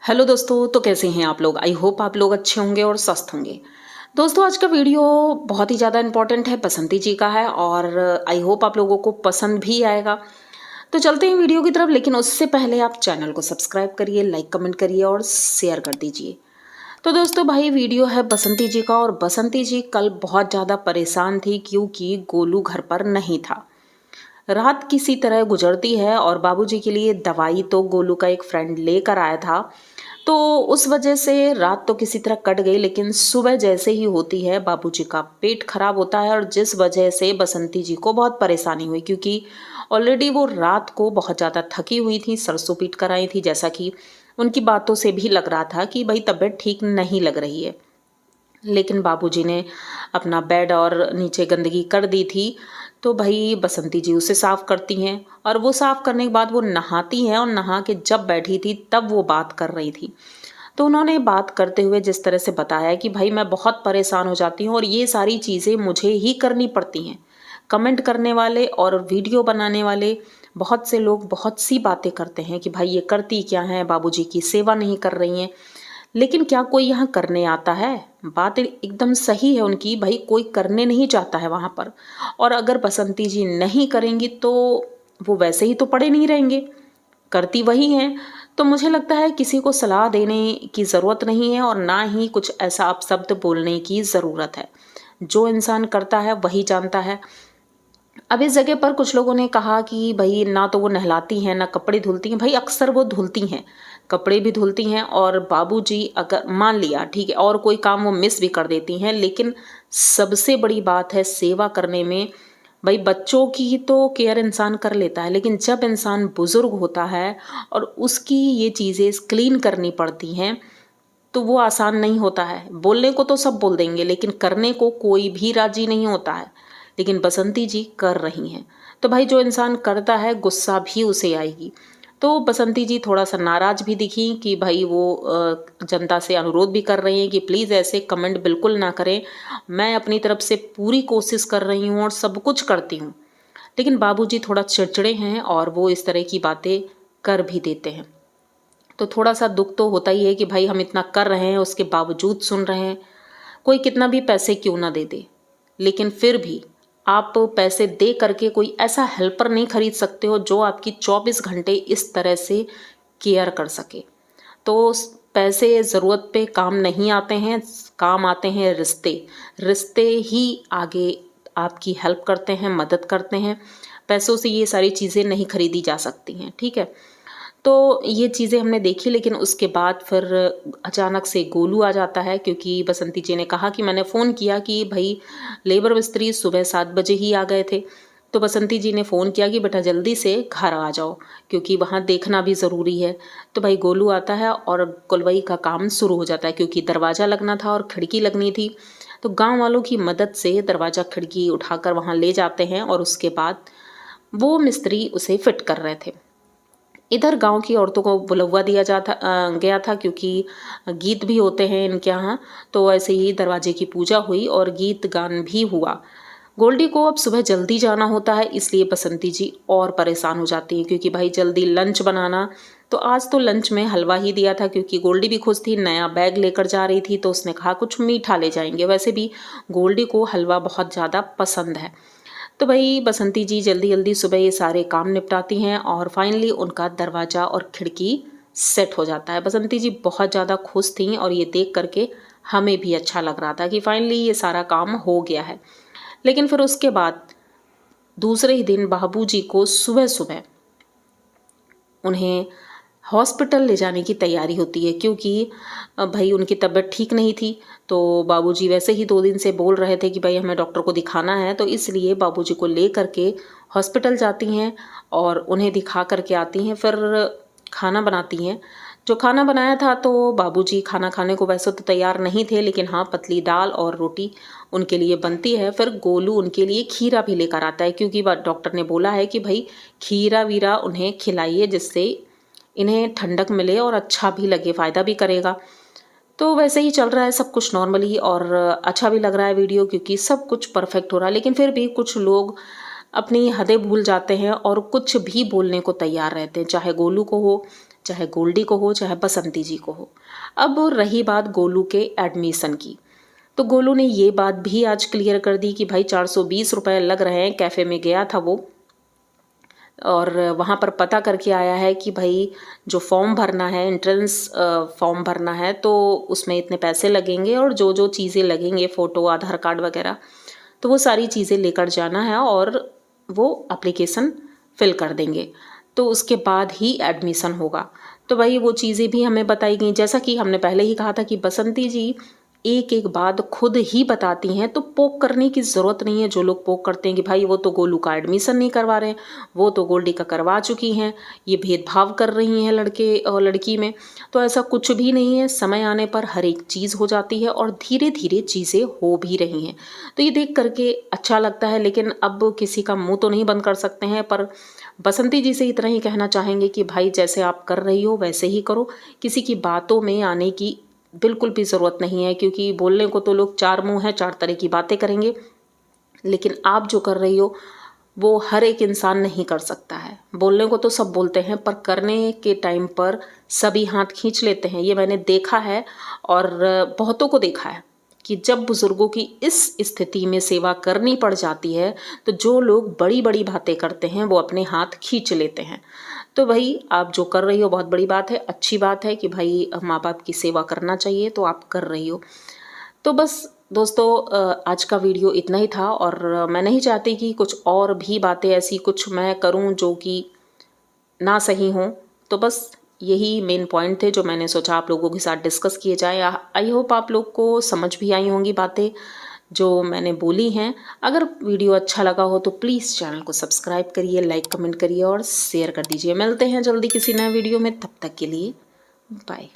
Hello दोस्तों, तो कैसे हैं आप लोग। आई होप आप लोग अच्छे होंगे और स्वस्थ होंगे। दोस्तों, आज का वीडियो बहुत ही ज़्यादा इंपॉर्टेंट है, बसंती जी का है और आई होप आप लोगों को पसंद भी आएगा। तो चलते हैं वीडियो की तरफ, लेकिन उससे पहले आप चैनल को सब्सक्राइब करिए, लाइक कमेंट करिए और शेयर कर दीजिए। तो दोस्तों भाई, वीडियो है बसंती जी का और बसंती जी कल बहुत ज़्यादा परेशान थी क्योंकि गोलू घर पर नहीं था। रात किसी तरह गुजरती है और बाबूजी के लिए दवाई तो गोलू का एक फ्रेंड लेकर आया था, तो उस वजह से रात तो किसी तरह कट गई। लेकिन सुबह जैसे ही होती है बाबूजी का पेट खराब होता है और जिस वजह से बसंती जी को बहुत परेशानी हुई, क्योंकि ऑलरेडी वो रात को बहुत ज़्यादा थकी हुई थी, सरसों पीट कर आई थी, जैसा कि उनकी बातों से भी लग रहा था कि भाई तबीयत ठीक नहीं लग रही है। लेकिन बाबूजी ने अपना बेड और नीचे गंदगी कर दी थी, तो भाई बसंती जी उसे साफ़ करती हैं और वो साफ़ करने के बाद वो नहाती हैं और नहा के जब बैठी थी तब वो बात कर रही थी। तो उन्होंने बात करते हुए जिस तरह से बताया कि भाई मैं बहुत परेशान हो जाती हूँ और ये सारी चीज़ें मुझे ही करनी पड़ती हैं। कमेंट करने वाले और वीडियो बनाने वाले बहुत से लोग बहुत सी बातें करते हैं कि भाई ये करती क्या हैं, बाबूजी की सेवा नहीं कर रही हैं। लेकिन क्या कोई यहाँ करने आता है? बात एकदम सही है उनकी, भाई कोई करने नहीं चाहता है वहाँ पर। और अगर बसंती जी नहीं करेंगी तो वो वैसे ही तो पड़े नहीं रहेंगे, करती वही हैं। तो मुझे लगता है किसी को सलाह देने की ज़रूरत नहीं है और ना ही कुछ ऐसा अपशब्द बोलने की ज़रूरत है। जो इंसान करता है वही जानता है। अब इस जगह पर कुछ लोगों ने कहा कि भई ना तो वो नहलाती हैं, ना कपड़े धुलती हैं। भई अक्सर वो धुलती हैं, कपड़े भी धुलती हैं और बाबूजी अगर मान लिया ठीक है और कोई काम वो मिस भी कर देती हैं, लेकिन सबसे बड़ी बात है सेवा करने में। भई बच्चों की तो केयर इंसान कर लेता है, लेकिन जब इंसान बुज़ुर्ग होता है और उसकी ये चीज़ें क्लीन करनी पड़ती हैं, तो वो आसान नहीं होता है। बोलने को तो सब बोल देंगे, लेकिन करने को कोई भी राज़ी नहीं होता है। लेकिन बसंती जी कर रही हैं। तो भाई जो इंसान करता है गुस्सा भी उसे आएगी। तो बसंती जी थोड़ा-सा नाराज़ भी दिखीं कि भाई वो जनता से अनुरोध भी कर रही हैं कि प्लीज़ ऐसे कमेंट बिल्कुल ना करें। मैं अपनी तरफ से पूरी कोशिश कर रही हूँ और सब कुछ करती हूँ। लेकिन बाबूजी थोड़ा चिड़चिड़े हैं और वो इस तरह की बातें कर भी देते हैं। तो थोड़ा-सा दुःख तो होता ही है कि भाई हम इतना कर रहे हैं, उसके बावजूद सुन रहे हैं। कोई कितना भी पैसे क्यों ना दे दे, लेकिन फिर भी आप पैसे दे करके कोई ऐसा हेल्पर नहीं खरीद सकते हो जो आपकी 24 घंटे इस तरह से केयर कर सके। तो पैसे ज़रूरत पे काम नहीं आते हैं, काम आते हैं रिश्ते। रिश्ते ही आगे आपकी हेल्प करते हैं, मदद करते हैं। पैसों से ये सारी चीज़ें नहीं खरीदी जा सकती हैं, ठीक है। तो ये चीज़ें हमने देखी, लेकिन उसके बाद फिर अचानक से गोलू आ जाता है, क्योंकि बसंती जी ने कहा कि मैंने फ़ोन किया कि भाई लेबर मिस्त्री सुबह 7 बजे ही आ गए थे। तो बसंती जी ने फ़ोन किया कि बेटा जल्दी से घर आ जाओ, क्योंकि वहाँ देखना भी ज़रूरी है। तो भाई गोलू आता है और कुलवई का काम शुरू हो जाता है, क्योंकि दरवाज़ा लगना था और खिड़की लगनी थी। तो गाँव वालों की मदद से दरवाज़ा खिड़की उठाकर वहाँ ले जाते हैं और उसके बाद वो मिस्त्री उसे फिट कर रहे थे। इधर गाँव की औरतों को बुलवा दिया गया था, क्योंकि गीत भी होते हैं इनके यहाँ। तो ऐसे ही दरवाजे की पूजा हुई और गीत गान भी हुआ। गोल्डी को अब सुबह जल्दी जाना होता है, इसलिए बसंती जी और परेशान हो जाती हैं, क्योंकि भाई जल्दी लंच बनाना। तो आज तो लंच में हलवा ही दिया था, क्योंकि गोल्डी भी खुश थी, नया बैग लेकर जा रही थी, तो उसने कहा कुछ मीठा ले जाएंगे। वैसे भी गोल्डी को हलवा बहुत ज़्यादा पसंद है। तो भाई बसंती जी जल्दी जल्दी सुबह ये सारे काम निपटाती हैं और फाइनली उनका दरवाज़ा और खिड़की सेट हो जाता है। बसंती जी बहुत ज़्यादा खुश थीं और ये देख करके हमें भी अच्छा लग रहा था कि फाइनली ये सारा काम हो गया है। लेकिन फिर उसके बाद दूसरे ही दिन बाबूजी को सुबह सुबह उन्हें हॉस्पिटल ले जाने की तैयारी होती है, क्योंकि भाई उनकी तबीयत ठीक नहीं थी। तो बाबूजी वैसे ही 2 दिन से बोल रहे थे कि भाई हमें डॉक्टर को दिखाना है, तो इसलिए बाबूजी को ले करके हॉस्पिटल जाती हैं और उन्हें दिखा करके आती हैं। फिर खाना बनाती हैं। जो खाना बनाया था, तो बाबूजी खाना खाने को वैसे तो तैयार नहीं थे, लेकिन हाँ पतली दाल और रोटी उनके लिए बनती है। फिर गोलू उनके लिए खीरा भी लेकर आता है, क्योंकि डॉक्टर ने बोला है कि भाई खीरा वीरा उन्हें खिलाइए, जिससे इन्हें ठंडक मिले और अच्छा भी लगे, फ़ायदा भी करेगा। तो वैसे ही चल रहा है सब कुछ नॉर्मली और अच्छा भी लग रहा है वीडियो, क्योंकि सब कुछ परफेक्ट हो रहा है। लेकिन फिर भी कुछ लोग अपनी हदें भूल जाते हैं और कुछ भी बोलने को तैयार रहते हैं, चाहे गोलू को हो, चाहे गोल्डी को हो चाहे बसंती जी को हो। अब रही बात गोलू के एडमिशन की, तो गोलू ने ये बात भी आज क्लियर कर दी कि भाई 420 रुपये लग रहे हैं। कैफ़े में गया था वो और वहाँ पर पता करके आया है कि भाई जो फॉर्म भरना है, एंट्रेंस फॉर्म भरना है, तो उसमें इतने पैसे लगेंगे और जो जो चीज़ें लगेंगे, फ़ोटो, आधार कार्ड वगैरह, तो वो सारी चीज़ें लेकर जाना है और वो एप्लीकेशन फिल कर देंगे, तो उसके बाद ही एडमिशन होगा। तो भाई वो चीज़ें भी हमें बताई गई, जैसा कि हमने पहले ही कहा था कि बसंती जी एक एक बात खुद ही बताती हैं, तो पोक करने की ज़रूरत नहीं है। जो लोग पोक करते हैं कि भाई वो तो गोलू का एडमिशन नहीं करवा रहे हैं, वो तो गोल्डी का करवा चुकी हैं, ये भेदभाव कर रही हैं लड़के और लड़की में, तो ऐसा कुछ भी नहीं है। समय आने पर हर एक चीज़ हो जाती है और धीरे धीरे चीज़ें हो भी रही हैं, तो ये देख करके अच्छा लगता है। लेकिन अब किसी का मुँह तो नहीं बंद कर सकते हैं, पर बसंती जी से इतना ही कहना चाहेंगे कि भाई जैसे आप कर रही हो वैसे ही करो, किसी की बातों में आने की बिल्कुल भी ज़रूरत नहीं है, क्योंकि बोलने को तो लोग चार मुंह हैं, चार तरह की बातें करेंगे, लेकिन आप जो कर रही हो वो हर एक इंसान नहीं कर सकता है। बोलने को तो सब बोलते हैं, पर करने के टाइम पर सभी हाथ खींच लेते हैं। ये मैंने देखा है और बहुतों को देखा है कि जब बुज़ुर्गों की इस स्थिति में सेवा करनी पड़ जाती है, तो जो लोग बड़ी बड़ी बातें करते हैं वो अपने हाथ खींच लेते हैं। तो भाई आप जो कर रही हो बहुत बड़ी बात है, अच्छी बात है कि भाई माँ बाप की सेवा करना चाहिए, तो आप कर रही हो। तो बस दोस्तों आज का वीडियो इतना ही था और मैं नहीं चाहती कि कुछ और भी बातें ऐसी कुछ मैं करूं जो कि ना सही हों। तो बस यही मेन पॉइंट थे जो मैंने सोचा आप लोगों के साथ डिस्कस किए जाए। आई होप आप लोग को समझ भी आई होंगी बातें जो मैंने बोली हैं। अगर वीडियो अच्छा लगा हो तो प्लीज़ चैनल को सब्सक्राइब करिए, लाइक कमेंट करिए और शेयर कर दीजिए। मिलते हैं जल्दी किसी नए वीडियो में, तब तक के लिए बाय।